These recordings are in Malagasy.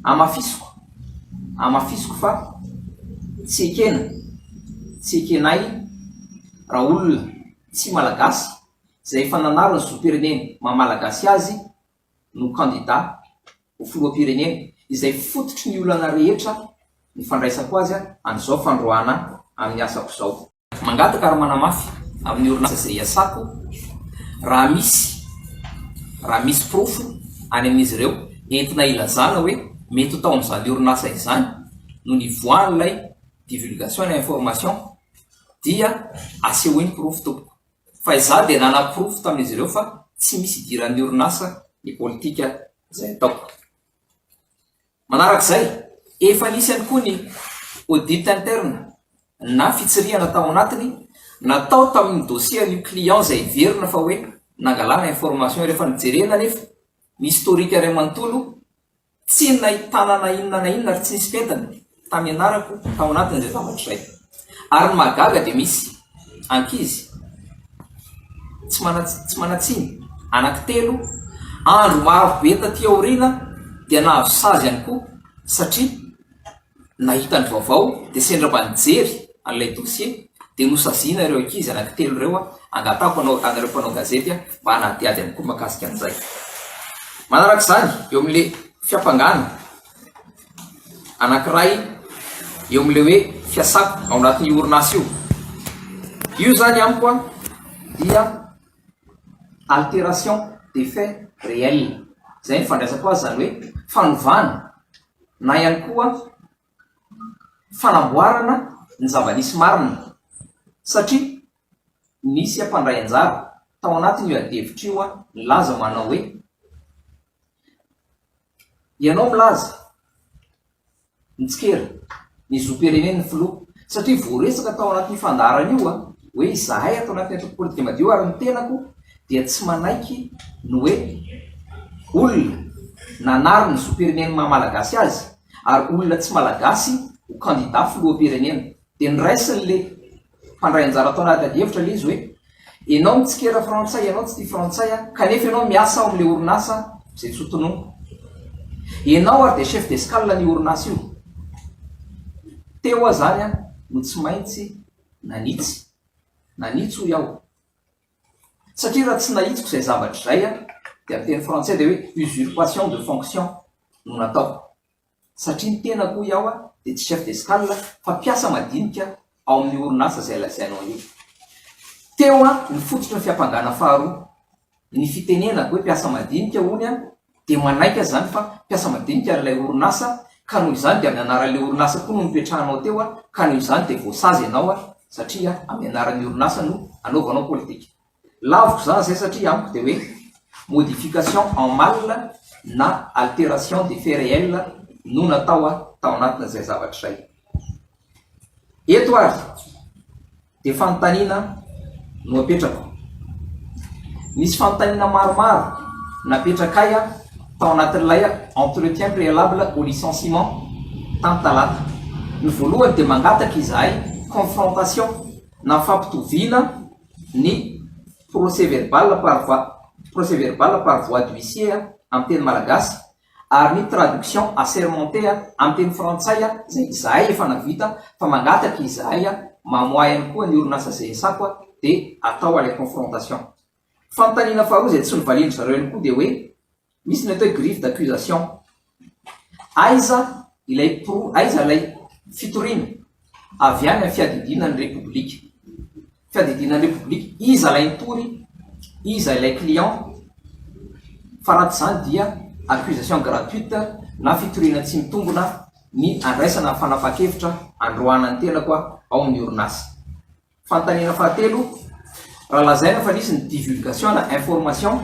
amafisiko fa tsy ekenay raha olona tsy malagasy zay efa nanarony zoom-pireneny mamalagasy azy no candidat ho filoham-pireneny izay fototry ny olana rehetra ny fandraisako azy an'izao fandroana amin'ny asako zao. Mangataka ary manamafy amin'ny orinasa zay iasako raha misy profo any amin'izy ireo entina ilazana hoe mety ho tao amin'izany orinasa izany no nivoan'ilay divulgation na information dia asehoiny profo tompoko. Fa izaho dia nanaprofo tamin'izy ireo fa tsy misy idiran'ny orinasa ny politika zay ataoko. Manarak'izay, efa nisy ihany koa ny audit interne na fitsirihana tao anatiny natao tamin'ny dossier ny client zay verina fa hoe nangalana information rehefa nijerena nefa ny historique iray manontolo tsy nahitana na inona ary tsy nisy pentana tamin'ny anarako tao anatiny zay zavatra zay. Ary ny magaga dia misy ankizy tsy manatsiny anankitelo andro maro be taty aoriana dia nahazo sazy ihany koa satria nahita ny vaovao dia sendra mba nijery an'ilay dossier dia nosaziana ireo ankizy anankitelo ireo angatako anareo mpanao gazety mba hanadiady ihany koa makasika an'izay. Manarak'izany eo amin'le fiampangana anankiray eo amin'le hoe fiasako ao anatin'ny orinasa io zany amiko dia altération des faits réels. Zay ny fandraisako azy zany hoe fanovana na ihany koa fanamboarana ny zava-nisy marina satria nisy ampandray anjara tao anatiny io adevitra io nilaza manao hoe ianao milaza nitsikera ny zoom-pireneny ny filoha satria voaresaka tao anatin'ny fandarana io hoe izahay atao anatin'ny antoko politika madio ary ny tenako dia tsy manaiky no hoe olona nanary ny zoom-pireneny mamalagasy azy ary olona tsy malagasy ho candidat filoham-pirenena dia niraisin'le mpandray anjara tao anaty adevitra le izy hoe ianao mitsikera frantsay ianao tsy tia frantsay kanefa ianao miasa ao amin'le orinasa zay tsotonono ianao ary dia chef d'escale ny orinasa io teo zany no tsy maintsy nanitsy ho iaho satria raha tsy nahitsiko izay zavatra zay dia amin'ny teny frantsay dia hoe usurpation de fonction no natao satria ny tenako iaho dia tsy chef d'escale fa mpiasa madinika ao amin'ny orinasa zay lazainao io. Teo ny fototra ny fiampangana faharoa ny fitenenako hoe mpiasa madinika hony dia manaika zany fa mpiasa madinika ilay orinasa ka noho izany dia amin'ny anaran'ilay orinasa koa no mipetrahanao teo ka noho izany dia voasazy ianao satria amin'ny anaran'ny orinasa no anaovanao politika. Laviko zany zay satria amiko dia hoe modification en mal na altération des faits réels no natao tao anatina zay zavatra zay. Eto ary dia fanontaniana no apetrako. Misy fanontaniana maromaro napetrakay tao anatin'ilay entretien préalable au licenciement tamin'ny talata. Ny voalohany dia mangataka izahay confrontation na fampitoviana ny procès verbal par voie d'huissier amin'ny teny malagasy ary ny traduction assermentée amin'ny teny frantsay zay izahay efa navita fa mangataka izahay mamoa ihany koa ny orinasa zay isako dia atao ilay confrontation. Fanontaniana faharoa zay tsy novaliny zareo ihany koa dia hoe misy ny atao griffe d'accusation aiza ilay fitoriana avy any amin'ny fiadidinan'ny republika. Fiadidinan'ny republika iza ilay nitory iza ilay client fa raha tsy zany dia accusation gratuite na fitoriana tsy mitombona ny andraisana fanapa-kevitra androana ny tenako ao amin'ny orinasa. Fanontaniana fahatelo raha lazaina fa nisy ny divulgation na information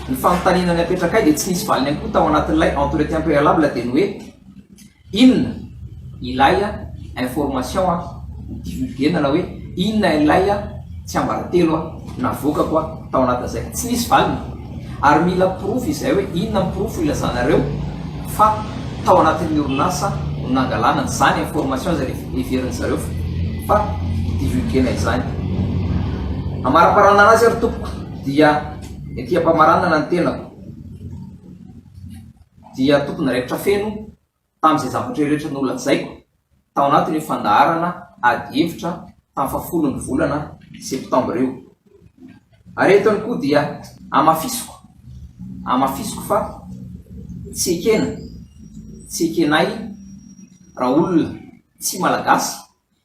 ny fanontaniana ny apetrakay dia tsy nisy valiny ihany koa tao anatin'ilay entretien préalable dia ny hoe inona ilay information divulguena na hoe inona ilay tsy ambaratelo navokako tao anatin'izay tsy nisy valiny ary mila profo izay hoe inona ny profo ilazanareo fa tao anatin'ny orinasa no nangalana zany information zay everiny zareo fa divulguena izany. Amaraparana anazy ary tompoko dia ety ampamaranana ny tenako dia tompony raikitra feno tamin'izay zavatra rehetra nolazaiko tao anatin'ny fandaharana ady hevitra tamin'ny fahafolon'ny volana septambra eo. Ary etony koa dia amafisoko fa tsy ekenay raha olona tsy malagasy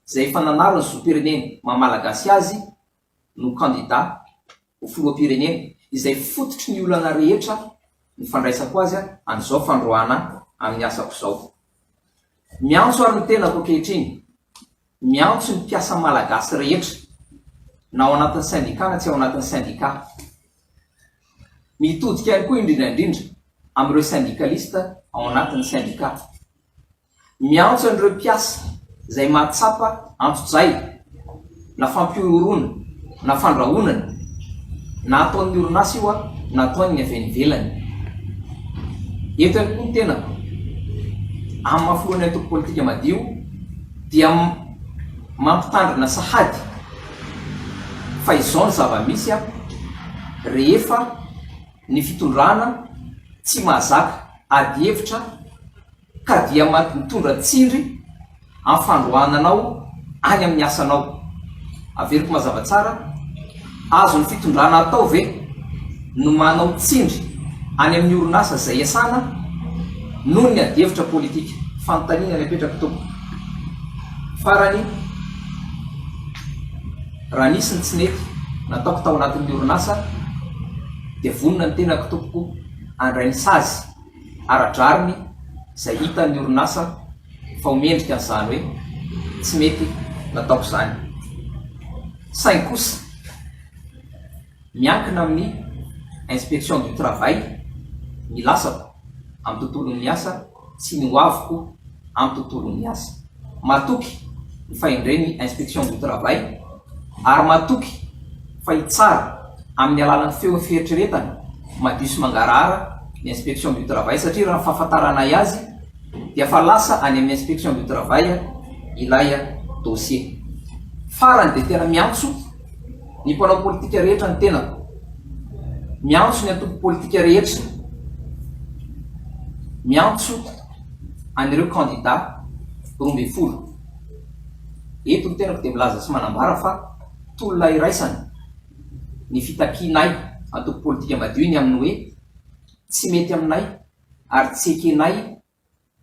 izay efa nanarony zoam-pirenena maha-malagasy azy no candidat ho filoham-pirenena izay fototry ny olana rehetra ny fandraisako azy an'izao fandroana amin'ny asako izao. Miantso ary ny tenako ankehitriny, miantso ny mpiasa malagasy rehetra na ao anatin'ny syndicat na tsy ao anatin'ny syndicat. Mitodika ihany koa indrindra amin'ireo syndicaliste ao anatin'ny syndicat. Miantso an'ireo mpiasa izay mahatsapa antso-jay na fampiorona na fandrahonana na ataon'ny orinasa io na ataony avy any ivelany. Eto ihany koa ny tenako amin'ny mahafolony antoko politika madio dia mampitandrina sahady fa izao ny zava-misy rehefa ny fitondrana tsy mahazaka ady hevitra ka dia mitondra tsindry amin'ny fandroananao any amin'ny asanao. Averiko mazava tsara, azo ny fitondrana atao ve no manao tsindry any amin'ny orinasa izay iasana noho ny ady hevitra politika. Fanontaniana ny apetraka tompoko. Farany, raha nisy ny tsinety nataoko tao anatin'ny orinasa dia vonona ny tenako tompoko andray ny sazy aradrariny izay hita ny orinasa fa homendrika an'izany hoe tsy mety nataoko izany. Saingy kosa miankina amin'ny inspection du travail ny lasako amin'ny tontolon'ny asa sy ny hoaviko amin'ny tontolon'ny asa. Matoky ny fahendren'ny inspection du travail ary matoky fa hitsara amin'ny alalan'ny feo fieritreretana madio sy mangarahara ny inspection du travail satria raha ny fahafantaranay azy dia fa lasa any amin'ny inspection du travail ilay dossier. Farany dia tena miantso ny mpanao politika rehetra ny tenako, miantso ny antoko politika rehetra, miantso an'ireo candidat 12. Eto ny tenako dia milaza sy manambara fa tolona iraisana ny fitakianay antoko politika madio iny amin'ny hoe tsy mety aminay ary tsy ekenay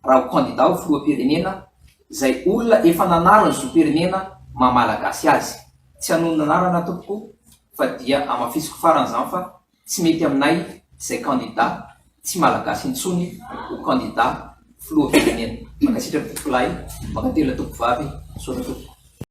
raha ho candidat ho filoham-pirenena izay olona efa nanarany zoam-pirenena maha-malagasy azy. Tsy hanono nanarana tompoko fa dia amafisiko faran'izany fa tsy mety aminay izay candidat tsy malagasy intsony ho candidat filoham-pirenena. Mankasitraka tompoko lahy, mankatelo tompoko vavy, sotra tompoko.